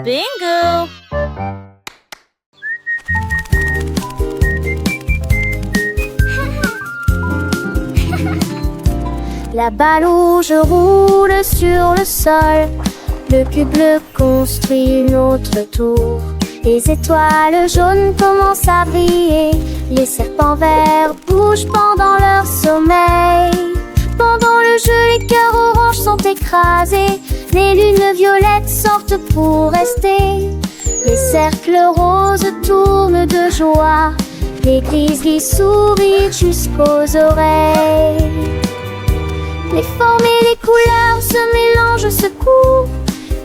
Bingo! La balle rouge roule sur le sol. Le cube bleu construit une autre tour. Les étoiles jaunes commencent à briller. Les serpents verts bougent pendant leur sommeil. Pendant le jeu, les cœurs oranges sont écrasés. Les lunes violettes sortent pour rester. Les cercles roses tournent de joie. Les grizzlies sourient jusqu'aux oreilles. Les formes et les couleurs se mélangent, se courent.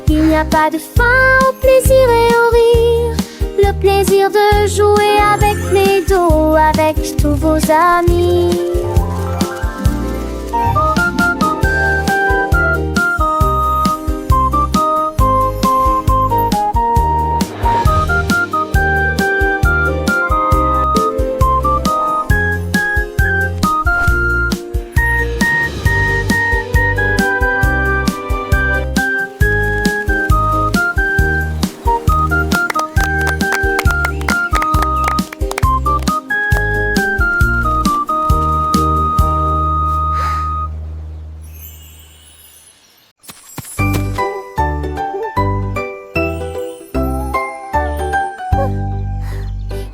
Il n'y a pas de fin au plaisir et au rire. Le plaisir de jouer avec les dos, avec tous vos amis.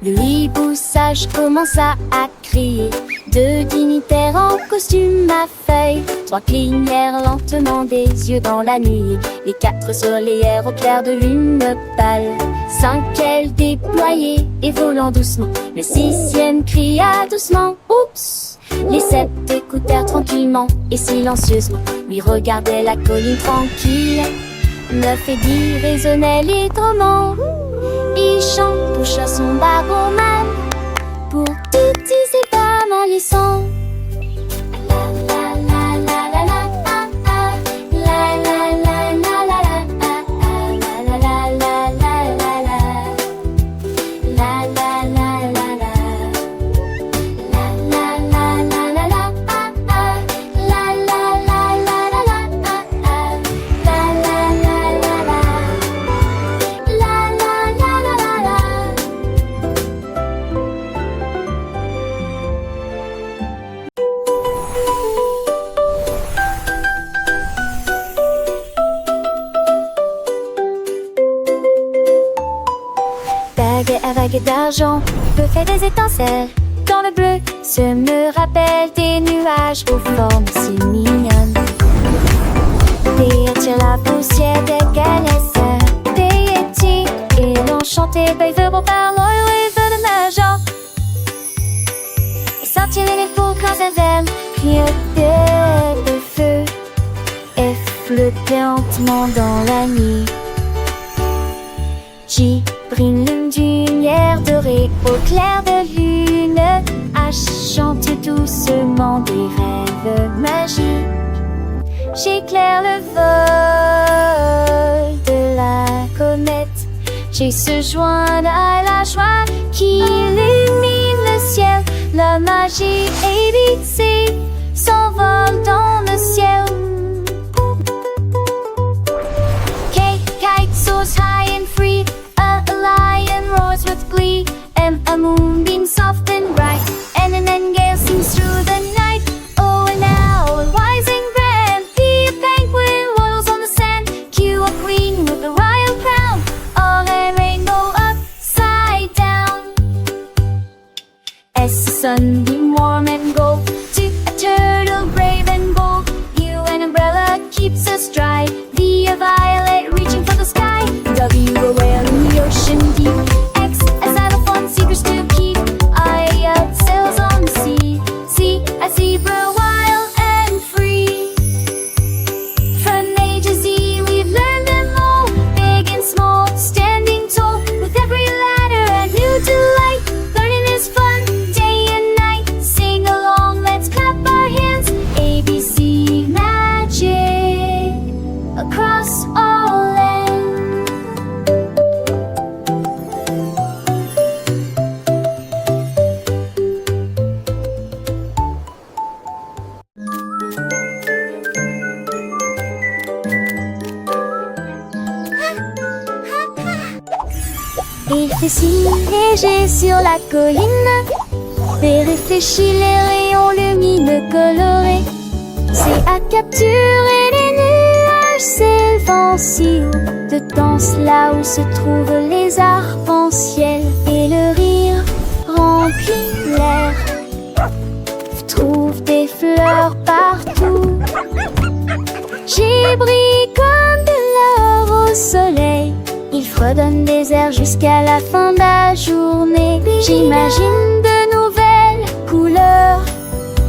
Le hibou sage commença à crier. Deux dignitaires en costume à feuilles. Trois clignèrent lentement des yeux dans la nuit. Les quatre soleillèrent au clair de lune pâle. Cinq ailes déployées et volant doucement. Le sixième cria doucement « Oups !» Les sept écoutèrent tranquillement et silencieusement. Lui regardaient la colline tranquille. 9 et 10 résonnaient légèrement. Il chante, touche à son baromane. Pour toutes ces femmes en laissant. Vague d'argent, peut faire des étincelles. Dans le bleu, se me rappelle des nuages aux formes si mignonnes. Des attire la poussière des galets. Des yétis et l'enchanté bailleur pour par l'oeil de l'argent. Et sortir les faux quand elles aiment, clignoter de feu et flotter lentement dans la nuit. J'y brille une lumière dorée au clair de lune, à chanter doucement des rêves magiques. J'éclaire le vol de la comète. J'ai se joindre à la joie qui illumine le ciel. La magie ABC s'envole dans le ciel. Kite soars high and free. A lion roars with glee, and a moonbeam soft and bright, and an nightingale sings through the night. Oh, and now a rising brand, be a penguin waddles on the sand. Cue a queen with a royal crown, all a rainbow upside down. As the sunbeam warm and gold, to a turtle brave and bold, you an umbrella keeps us dry. Be a violet reaching for the sky. W a whale in the ocean deep. X a xylophone seekers to keep. I sails on the sea. C a zebra wild and free. From A to Z we've learned them all, big and small, standing tall. With every ladder a new delight. Learning is fun day and night. Sing along, let's clap our hands. ABC magic across all lands. Il fait si léger sur la colline et réfléchit les rayons lumineux colorés. C'est à capturer les nuages s'élevant si haut, de danse là où se trouvent les arcs-en-ciel. Et le rire remplit l'air, trouve des fleurs partout. J'y brille comme de l'or au soleil. Il fredonne des airs jusqu'à la fin de la journée. J'imagine de nouvelles couleurs,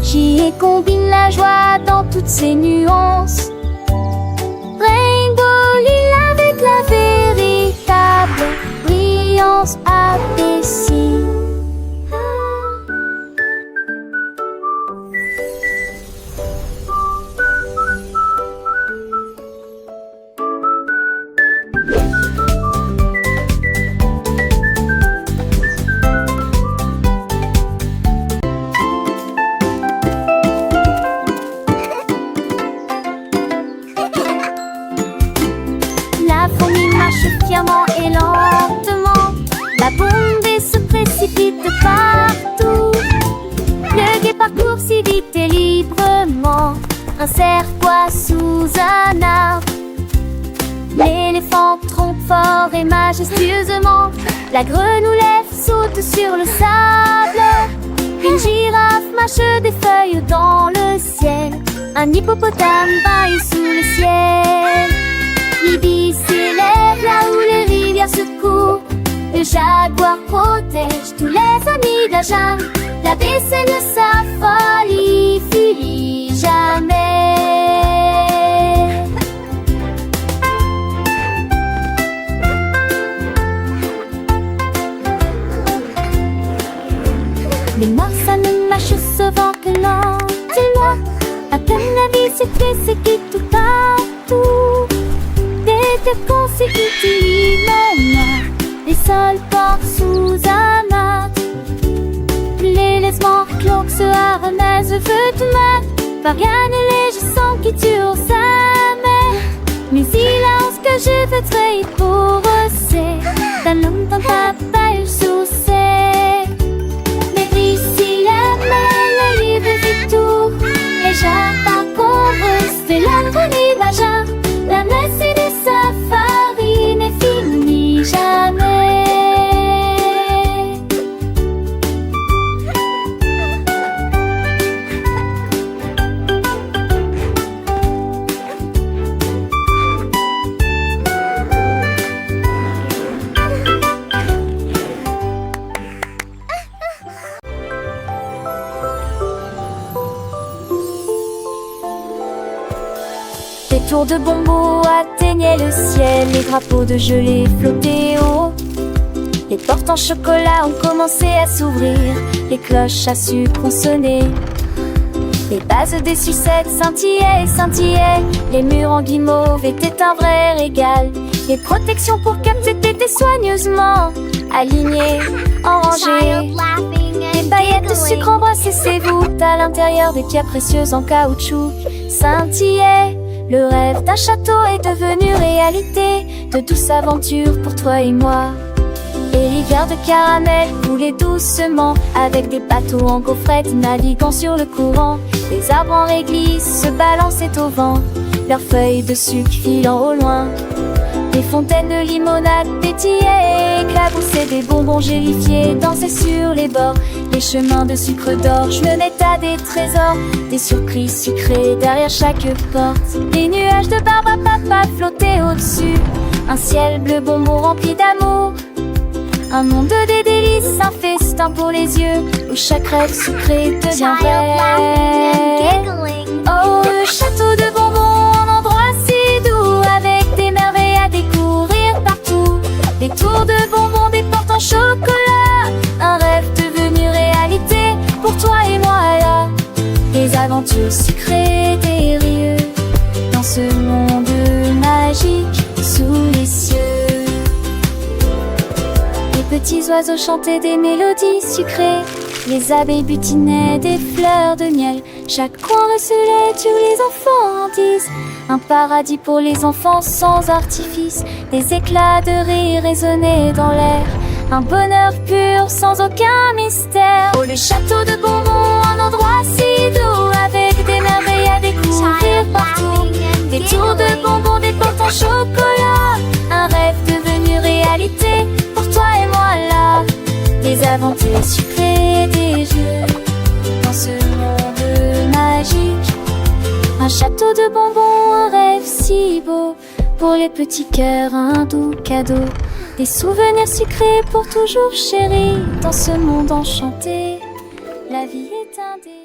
j'y ai combine la joie dans toutes ses nuances. Rainbow lila avec la véritable brillance apaisée. La fourmi marche fièrement et lentement, la bombée se précipite de partout. Le guet parcourt si vite et librement un cercois sous un arbre. L'éléphant trompe fort et majestueusement, la grenouillette saute sur le sable. Une girafe marche des feuilles dans le ciel, un hippopotame baille sous le ciel. L'ibis s'élève là où les rivières se courent. Le jaguar protège tous les amis de la jungle. La baie ne sa folie finit jamais. Les marsanes marchent sauvant que lentement, à peine la vie sucrée s'équipe tout partout. Des consécutives les sols portent sous un mat. Les laissements cloques se ramassent vêtements. Variane et je sens qui tue sa mère. Mais il a ce que je veux trahir pour c'est d'un homme d'un papa sous ses. Mais ici la main, le livre fait tout. Et j'apprends qu'on c'est la chronique majeure. La messe et des safaris n'est finie jamais. Des tours de bonbons atteignaient le ciel, les drapeaux de gelée flottaient haut. Les portes en chocolat ont commencé à s'ouvrir, les cloches à sucre ont sonné. Les bases des sucettes scintillaient et scintillaient, les murs en guimauve étaient un vrai régal. Les protections pour capter étaient soigneusement alignées, en rangées. Les paillettes de sucre embrassaient ses voûtes, à l'intérieur des pierres précieuses en caoutchouc scintillaient. Le rêve d'un château est devenu réalité, de douces aventures pour toi et moi. Et l'hiver de caramel coulait doucement, avec des bateaux en gaufrette naviguant sur le courant. Les arbres en réglisse se balançaient au vent, leurs feuilles de sucre filant au loin. Des fontaines de limonade pétillaient, éclaboussaient des bonbons gélifiés, dansaient sur les bords. Les chemins de sucre d'orge menaient à des trésors, des surprises sucrées derrière chaque porte. Des nuages de barbe à papa flottaient au-dessus, un ciel bleu bonbon rempli d'amour. Un monde des délices, un festin pour les yeux, où chaque rêve sucré devient vrai. Oh, le château de bonbons, un endroit si doux, avec des merveilles à découvrir partout. Des tours de bonbons, des portes en chocolat, un rêve devenu réalité pour toi et moi là. Des aventures sucrées, des rieux, dans ce monde magique sous les cieux. Les petits oiseaux chantaient des mélodies sucrées, les abeilles butinaient des fleurs de miel. Chaque coin recelait tous les enfants en disent un paradis pour les enfants sans artifice. Des éclats de rire résonnaient dans l'air, un bonheur pur sans aucun mystère. Oh, le château de bonbons, un endroit si doux, avec des merveilles à découvrir partout. Des tours de bonbons, des portes en chocolat, un rêve devenu réalité pour toi et moi là. Des aventures sucrées, des jeux dans ce monde magique. Un château de bonbons, un rêve si beau, pour les petits cœurs un doux cadeau. Des souvenirs sucrés pour toujours chéris. Dans ce monde enchanté, la vie est un délire.